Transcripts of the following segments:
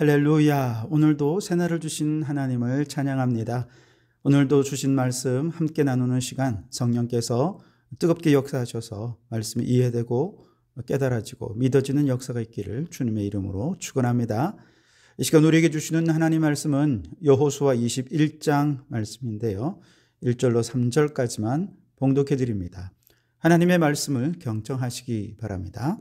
할렐루야. 오늘도 새날을 주신 하나님을 찬양합니다. 오늘도 주신 말씀 함께 나누는 시간, 성령께서 뜨겁게 역사하셔서 말씀이 이해되고 깨달아지고 믿어지는 역사가 있기를 주님의 이름으로 축원합니다. 이 시간 우리에게 주시는 하나님 말씀은 여호수아 21장 말씀인데요. 1절로 3절까지만 봉독해 드립니다. 하나님의 말씀을 경청하시기 바랍니다.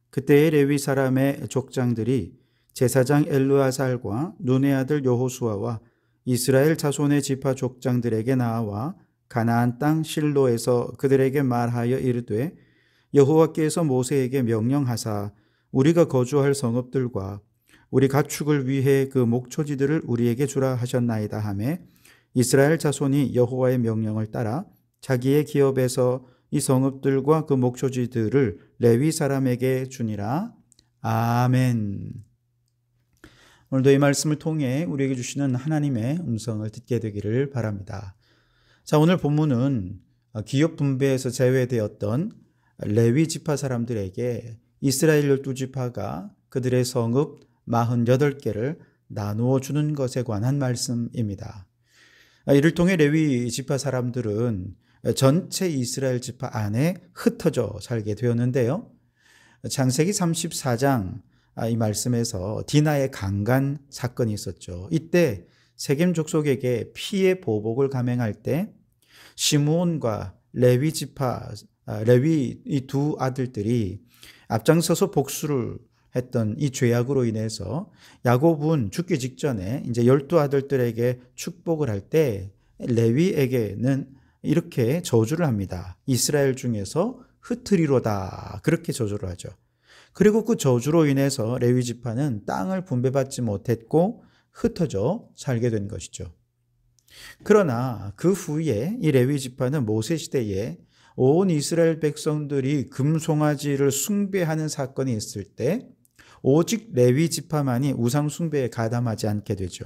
그때의 레위 사람의 족장들이 제사장 엘르아살과 눈의 아들 여호수아와 이스라엘 자손의 지파 족장들에게 나와 가나안 땅 실로에서 그들에게 말하여 이르되 여호와께서 모세에게 명령하사 우리가 거주할 성읍들과 우리 가축을 위해 그 목초지들을 우리에게 주라 하셨나이다 하매 이스라엘 자손이 여호와의 명령을 따라 자기의 기업에서 이 성읍들과 그 목초지들을 레위 사람에게 주니라. 아멘. 오늘도 이 말씀을 통해 우리에게 주시는 하나님의 음성을 듣게 되기를 바랍니다. 자, 오늘 본문은 기업 분배에서 제외되었던 레위 지파 사람들에게 이스라엘 12지파가 그들의 성읍 48개를 나누어 주는 것에 관한 말씀입니다. 이를 통해 레위 지파 사람들은 전체 이스라엘 지파 안에 흩어져 살게 되었는데요. 창세기 34장 이 말씀에서 디나의 강간 사건이 있었죠. 이때 세겜 족속에게 피해 보복을 감행할 때 시므온과 레위 지파 레위 이 두 아들들이 앞장서서 복수를 했던 이 죄악으로 인해서 야곱은 죽기 직전에 이제 12아들들에게 축복을 할 때 레위에게는 이렇게 저주를 합니다. 이스라엘 중에서 흩으리로다. 그렇게 저주를 하죠. 그리고 그 저주로 인해서 레위 지파는 땅을 분배받지 못했고 흩어져 살게 된 것이죠. 그러나 그 후에 이 레위 지파는 모세 시대에 온 이스라엘 백성들이 금송아지를 숭배하는 사건이 있을 때 오직 레위 지파만이 우상 숭배에 가담하지 않게 되죠.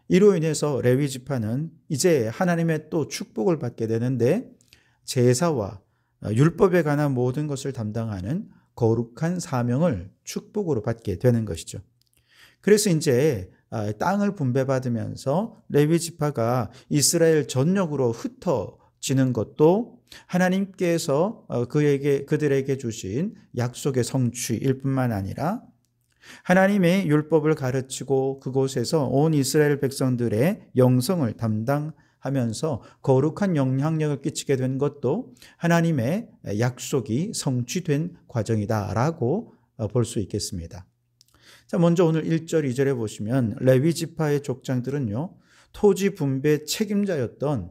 이로 인해서 레위 지파는 이제 하나님의 또 축복을 받게 되는데 제사와 율법에 관한 모든 것을 담당하는 거룩한 사명을 축복으로 받게 되는 것이죠. 그래서 이제 땅을 분배받으면서 레위 지파가 이스라엘 전역으로 흩어지는 것도 하나님께서 그들에게 주신 약속의 성취일 뿐만 아니라 하나님의 율법을 가르치고 그곳에서 온 이스라엘 백성들의 영성을 담당하면서 거룩한 영향력을 끼치게 된 것도 하나님의 약속이 성취된 과정이다라고 볼 수 있겠습니다. 자, 먼저 오늘 1절, 2절에 보시면 레위 지파의 족장들은요, 토지 분배 책임자였던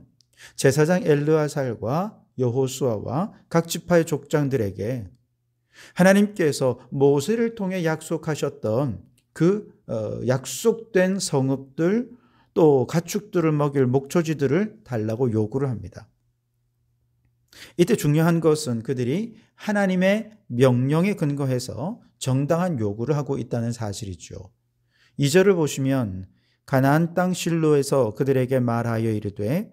제사장 엘르아살과 여호수아와 각 지파의 족장들에게 하나님께서 모세를 통해 약속하셨던 그 약속된 성읍들 또 가축들을 먹일 목초지들을 달라고 요구를 합니다. 이때 중요한 것은 그들이 하나님의 명령에 근거해서 정당한 요구를 하고 있다는 사실이죠. 2절을 보시면 가나안 땅 실로에서 그들에게 말하여 이르되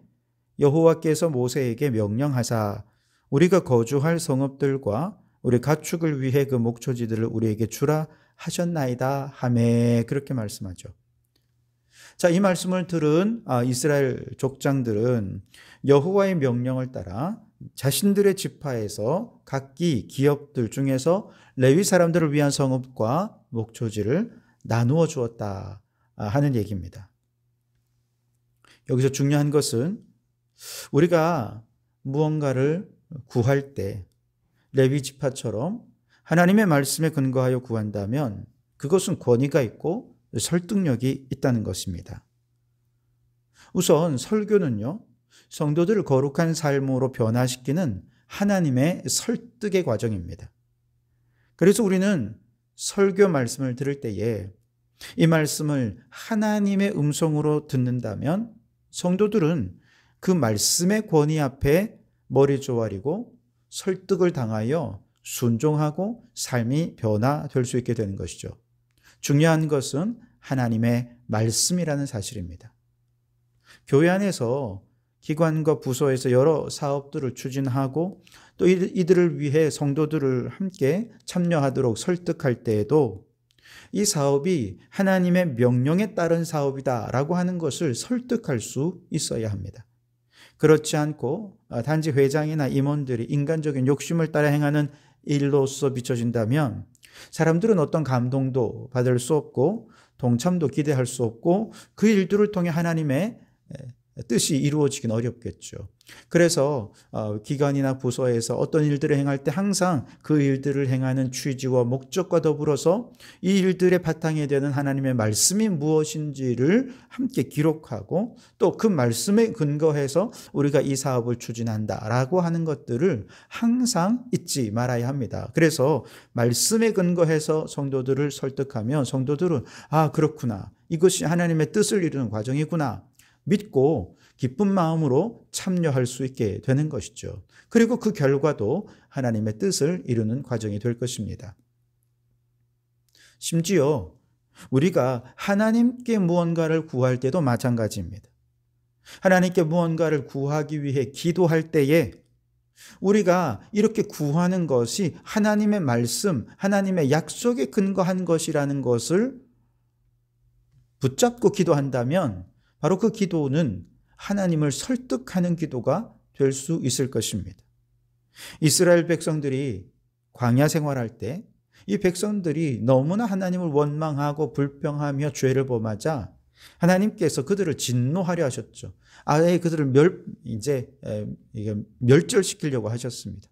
여호와께서 모세에게 명령하사 우리가 거주할 성읍들과 우리 가축을 위해 그 목초지들을 우리에게 주라 하셨나이다 하매 그렇게 말씀하죠. 자, 이 말씀을 들은 이스라엘 족장들은 여호와의 명령을 따라 자신들의 지파에서 각기 기업들 중에서 레위 사람들을 위한 성읍과 목초지를 나누어 주었다 하는 얘기입니다. 여기서 중요한 것은 우리가 무언가를 구할 때 레위 지파처럼 하나님의 말씀에 근거하여 구한다면 그것은 권위가 있고 설득력이 있다는 것입니다. 우선 설교는요, 성도들을 거룩한 삶으로 변화시키는 하나님의 설득의 과정입니다. 그래서 우리는 설교 말씀을 들을 때에 이 말씀을 하나님의 음성으로 듣는다면 성도들은 그 말씀의 권위 앞에 머리 조아리고 설득을 당하여 순종하고 삶이 변화될 수 있게 되는 것이죠. 중요한 것은 하나님의 말씀이라는 사실입니다. 교회 안에서 기관과 부서에서 여러 사업들을 추진하고 또 이들을 위해 성도들을 함께 참여하도록 설득할 때에도 이 사업이 하나님의 명령에 따른 사업이다라고 하는 것을 설득할 수 있어야 합니다. 그렇지 않고 단지 회장이나 임원들이 인간적인 욕심을 따라 행하는 일로서 비춰진다면 사람들은 어떤 감동도 받을 수 없고 동참도 기대할 수 없고 그 일들을 통해 하나님의 뜻이 이루어지긴 어렵겠죠. 그래서 기관이나 부서에서 어떤 일들을 행할 때 항상 그 일들을 행하는 취지와 목적과 더불어서 이 일들의 바탕에 되는 하나님의 말씀이 무엇인지를 함께 기록하고 또 그 말씀에 근거해서 우리가 이 사업을 추진한다라고 하는 것들을 항상 잊지 말아야 합니다. 그래서 말씀에 근거해서 성도들을 설득하면 성도들은 그렇구나, 이것이 하나님의 뜻을 이루는 과정이구나 믿고 기쁜 마음으로 참여할 수 있게 되는 것이죠. 그리고 그 결과도 하나님의 뜻을 이루는 과정이 될 것입니다. 심지어 우리가 하나님께 무언가를 구할 때도 마찬가지입니다. 하나님께 무언가를 구하기 위해 기도할 때에 우리가 이렇게 구하는 것이 하나님의 말씀, 하나님의 약속에 근거한 것이라는 것을 붙잡고 기도한다면 바로 그 기도는 하나님을 설득하는 기도가 될 수 있을 것입니다. 이스라엘 백성들이 광야 생활할 때 이 백성들이 너무나 하나님을 원망하고 불평하며 죄를 범하자 하나님께서 그들을 진노하려 하셨죠. 아예 그들을 멸절시키려고 하셨습니다.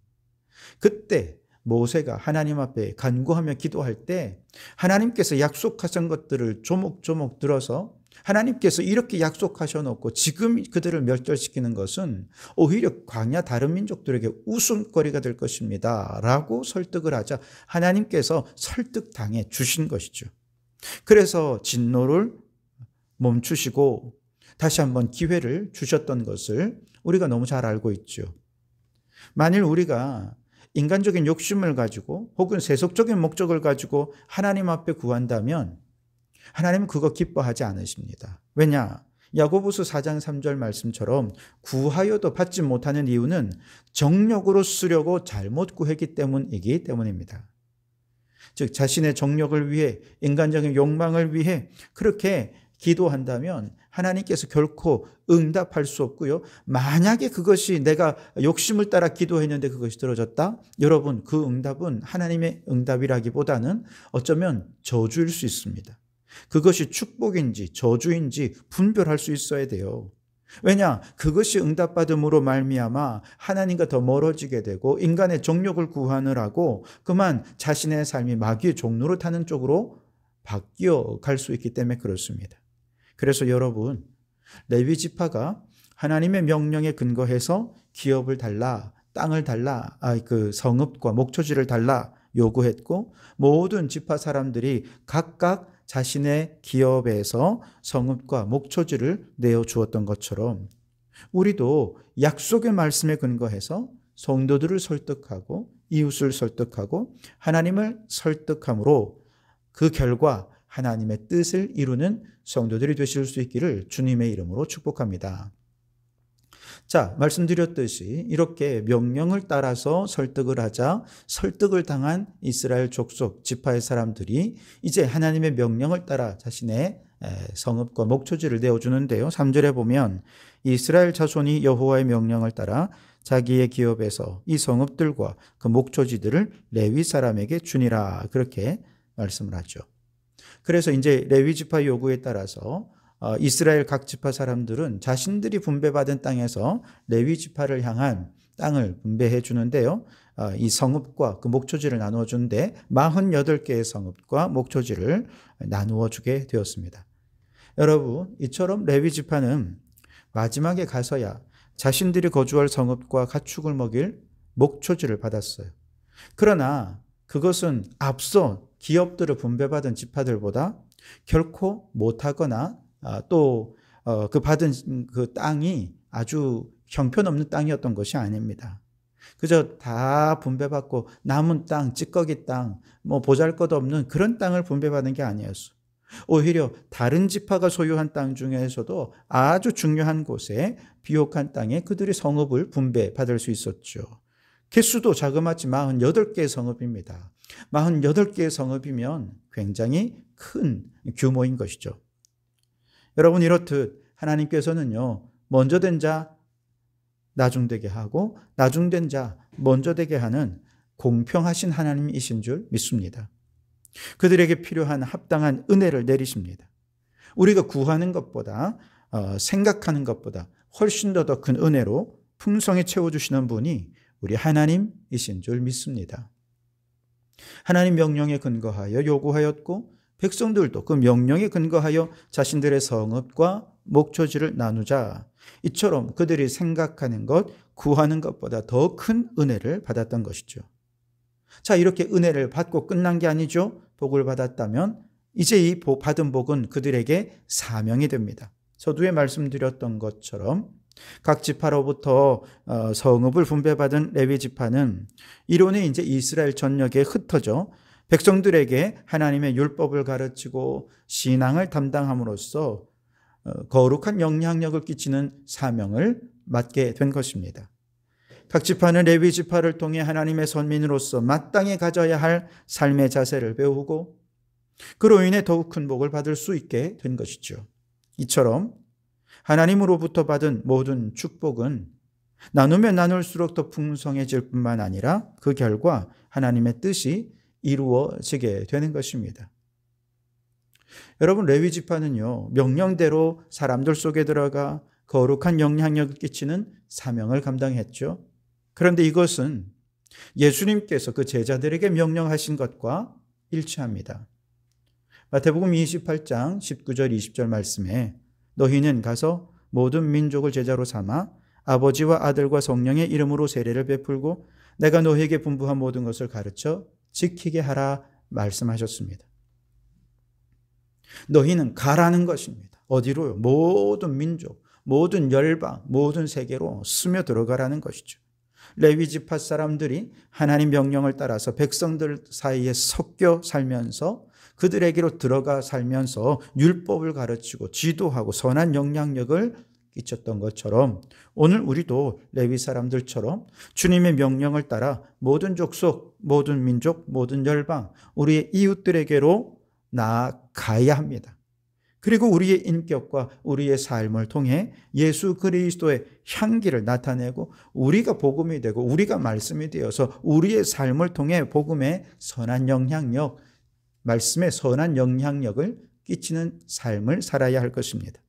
그때 모세가 하나님 앞에 간구하며 기도할 때 하나님께서 약속하신 것들을 조목조목 들어서 하나님께서 이렇게 약속하셔놓고 지금 그들을 멸절시키는 것은 오히려 광야 다른 민족들에게 웃음거리가 될 것입니다 라고 설득을 하자 하나님께서 설득당해 주신 것이죠. 그래서 진노를 멈추시고 다시 한번 기회를 주셨던 것을 우리가 너무 잘 알고 있죠. 만일 우리가 인간적인 욕심을 가지고 혹은 세속적인 목적을 가지고 하나님 앞에 구한다면 하나님은 그거 기뻐하지 않으십니다. 왜냐? 야고보서 4장 3절 말씀처럼 구하여도 받지 못하는 이유는 정욕으로 쓰려고 잘못 구했기 때문이기 때문입니다. 즉 자신의 정욕을 위해 인간적인 욕망을 위해 그렇게 기도한다면 하나님께서 결코 응답할 수 없고요. 만약에 그것이 내가 욕심을 따라 기도했는데 그것이 들어졌다? 여러분, 그 응답은 하나님의 응답이라기보다는 어쩌면 저주일 수 있습니다. 그것이 축복인지 저주인지 분별할 수 있어야 돼요. 왜냐? 그것이 응답받음으로 말미암아 하나님과 더 멀어지게 되고 인간의 정욕을 구하느라고 그만 자신의 삶이 마귀의 종로를 타는 쪽으로 바뀌어 갈 수 있기 때문에 그렇습니다. 그래서 여러분, 레위 지파가 하나님의 명령에 근거해서 기업을 달라, 땅을 달라, 그 성읍과 목초지를 달라 요구했고 모든 지파 사람들이 각각 자신의 기업에서 성읍과 목초지를 내어주었던 것처럼 우리도 약속의 말씀에 근거해서 성도들을 설득하고 이웃을 설득하고 하나님을 설득함으로 그 결과 하나님의 뜻을 이루는 성도들이 되실 수 있기를 주님의 이름으로 축복합니다. 자, 말씀드렸듯이 이렇게 명령을 따라서 설득을 하자 설득을 당한 이스라엘 족속 지파의 사람들이 이제 하나님의 명령을 따라 자신의 성읍과 목초지를 내어주는데요. 3절에 보면 이스라엘 자손이 여호와의 명령을 따라 자기의 기업에서 이 성읍들과 그 목초지들을 레위 사람에게 주니라 그렇게 말씀을 하죠. 그래서 이제 레위 지파 요구에 따라서 이스라엘 각 지파 사람들은 자신들이 분배받은 땅에서 레위 지파를 향한 땅을 분배해 주는데요. 이 성읍과 그 목초지를 나누어 주는데 48개의 성읍과 목초지를 나누어 주게 되었습니다. 여러분, 이처럼 레위 지파는 마지막에 가서야 자신들이 거주할 성읍과 가축을 먹일 목초지를 받았어요. 그러나 그것은 앞서 기업들을 분배받은 지파들보다 결코 못하거나 또 그 받은 그 땅이 아주 형편없는 땅이었던 것이 아닙니다. 그저 다 분배받고 남은 땅, 찌꺼기 땅, 보잘것없는 그런 땅을 분배받은 게 아니었어. 오히려 다른 지파가 소유한 땅 중에서도 아주 중요한 곳에 비옥한 땅에 그들이 성읍을 분배받을 수 있었죠. 개수도 자그마치 48개의 성읍입니다. 48개의 성읍이면 굉장히 큰 규모인 것이죠. 여러분, 이렇듯 하나님께서는요, 먼저 된 자 나중되게 하고 나중된 자 먼저 되게 하는 공평하신 하나님이신 줄 믿습니다. 그들에게 필요한 합당한 은혜를 내리십니다. 우리가 구하는 것보다 생각하는 것보다 훨씬 더 큰 은혜로 풍성히 채워주시는 분이 우리 하나님이신 줄 믿습니다. 하나님 명령에 근거하여 요구하였고 백성들도 그 명령에 근거하여 자신들의 성읍과 목초지를 나누자. 이처럼 그들이 생각하는 것, 구하는 것보다 더 큰 은혜를 받았던 것이죠. 자, 이렇게 은혜를 받고 끝난 게 아니죠. 복을 받았다면 이제 이 받은 복은 그들에게 사명이 됩니다. 서두에 말씀드렸던 것처럼 각 지파로부터 성읍을 분배받은 레위 지파는 이론에 이제 이스라엘 전역에 흩어져 백성들에게 하나님의 율법을 가르치고 신앙을 담당함으로써 거룩한 영향력을 끼치는 사명을 맡게 된 것입니다. 각 지파는 레위 지파를 통해 하나님의 선민으로서 마땅히 가져야 할 삶의 자세를 배우고 그로 인해 더욱 큰 복을 받을 수 있게 된 것이죠. 이처럼 하나님으로부터 받은 모든 축복은 나누면 나눌수록 더 풍성해질 뿐만 아니라 그 결과 하나님의 뜻이 이루어지게 되는 것입니다. 여러분, 레위 지파는요, 명령대로 사람들 속에 들어가 거룩한 영향력을 끼치는 사명을 감당했죠. 그런데 이것은 예수님께서 그 제자들에게 명령하신 것과 일치합니다. 마태복음 28장 19절 20절 말씀에 너희는 가서 모든 민족을 제자로 삼아 아버지와 아들과 성령의 이름으로 세례를 베풀고 내가 너희에게 분부한 모든 것을 가르쳐 지키게 하라 말씀하셨습니다. 너희는 가라는 것입니다. 어디로요? 모든 민족, 모든 열방, 모든 세계로 스며 들어가라는 것이죠. 레위 지파 사람들이 하나님 명령을 따라서 백성들 사이에 섞여 살면서 그들에게로 들어가 살면서 율법을 가르치고 지도하고 선한 영향력을 끼쳤던 것처럼 오늘 우리도 레위 사람들처럼 주님의 명령을 따라 모든 족속, 모든 민족, 모든 열방, 우리의 이웃들에게로 나아가야 합니다. 그리고 우리의 인격과 우리의 삶을 통해 예수 그리스도의 향기를 나타내고 우리가 복음이 되고 우리가 말씀이 되어서 우리의 삶을 통해 복음의 선한 영향력, 말씀의 선한 영향력을 끼치는 삶을 살아야 할 것입니다.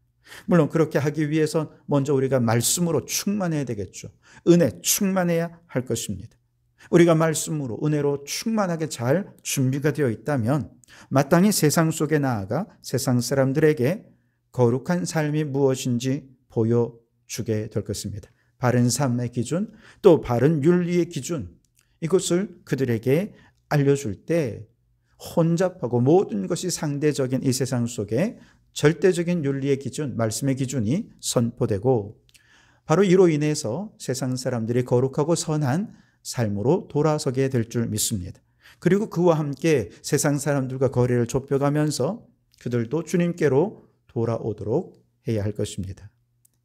물론 그렇게 하기 위해선 먼저 우리가 말씀으로 충만해야 되겠죠. 은혜 충만해야 할 것입니다. 우리가 말씀으로 은혜로 충만하게 잘 준비가 되어 있다면 마땅히 세상 속에 나아가 세상 사람들에게 거룩한 삶이 무엇인지 보여주게 될 것입니다. 바른 삶의 기준, 또 바른 윤리의 기준, 이것을 그들에게 알려줄 때 혼잡하고 모든 것이 상대적인 이 세상 속에 절대적인 윤리의 기준, 말씀의 기준이 선포되고 바로 이로 인해서 세상 사람들이 거룩하고 선한 삶으로 돌아서게 될 줄 믿습니다. 그리고 그와 함께 세상 사람들과 거리를 좁혀가면서 그들도 주님께로 돌아오도록 해야 할 것입니다.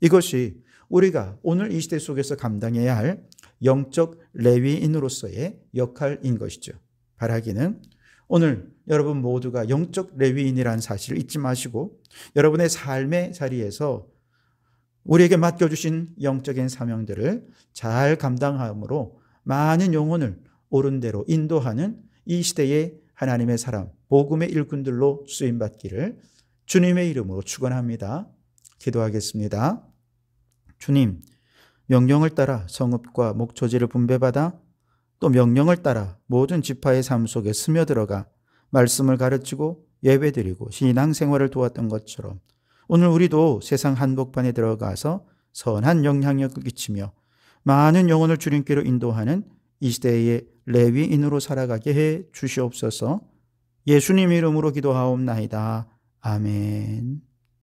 이것이 우리가 오늘 이 시대 속에서 감당해야 할 영적 레위인으로서의 역할인 것이죠. 바라기는 오늘 여러분 모두가 영적 레위인이라는 사실을 잊지 마시고 여러분의 삶의 자리에서 우리에게 맡겨주신 영적인 사명들을 잘 감당함으로 많은 영혼을 옳은 대로 인도하는 이 시대의 하나님의 사람, 복음의 일꾼들로 쓰임받기를 주님의 이름으로 축원합니다. 기도하겠습니다. 주님, 명령을 따라 성읍과 목초지를 분배받아 또 명령을 따라 모든 지파의 삶 속에 스며들어가 말씀을 가르치고 예배드리고 신앙생활을 도왔던 것처럼 오늘 우리도 세상 한복판에 들어가서 선한 영향력을 끼치며 많은 영혼을 주님께로 인도하는 이 시대의 레위인으로 살아가게 해 주시옵소서. 예수님 이름으로 기도하옵나이다. 아멘.